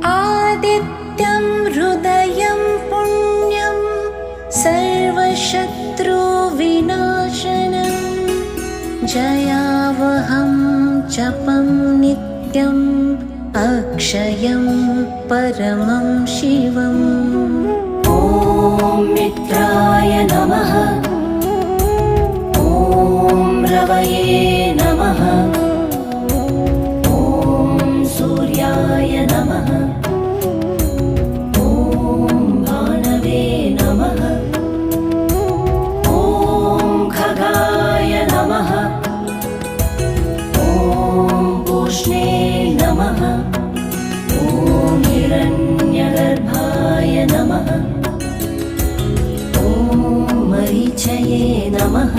आदित्यं हृदयं पुण्यं सर्वशत्रुविनाशनं जयावहं जपं नित्यम् अक्षयं परमं शिवम्। ॐ मित्राय नमः। ॐ रवये नमः। ॐ सूर्याय नमः। ॐ भानवे नमः। ॐ खगाय नमः। ॐ पूष्णे नमः। ॐ हिरण्यगर्भाय नमः। ॐ मरीचये नमः।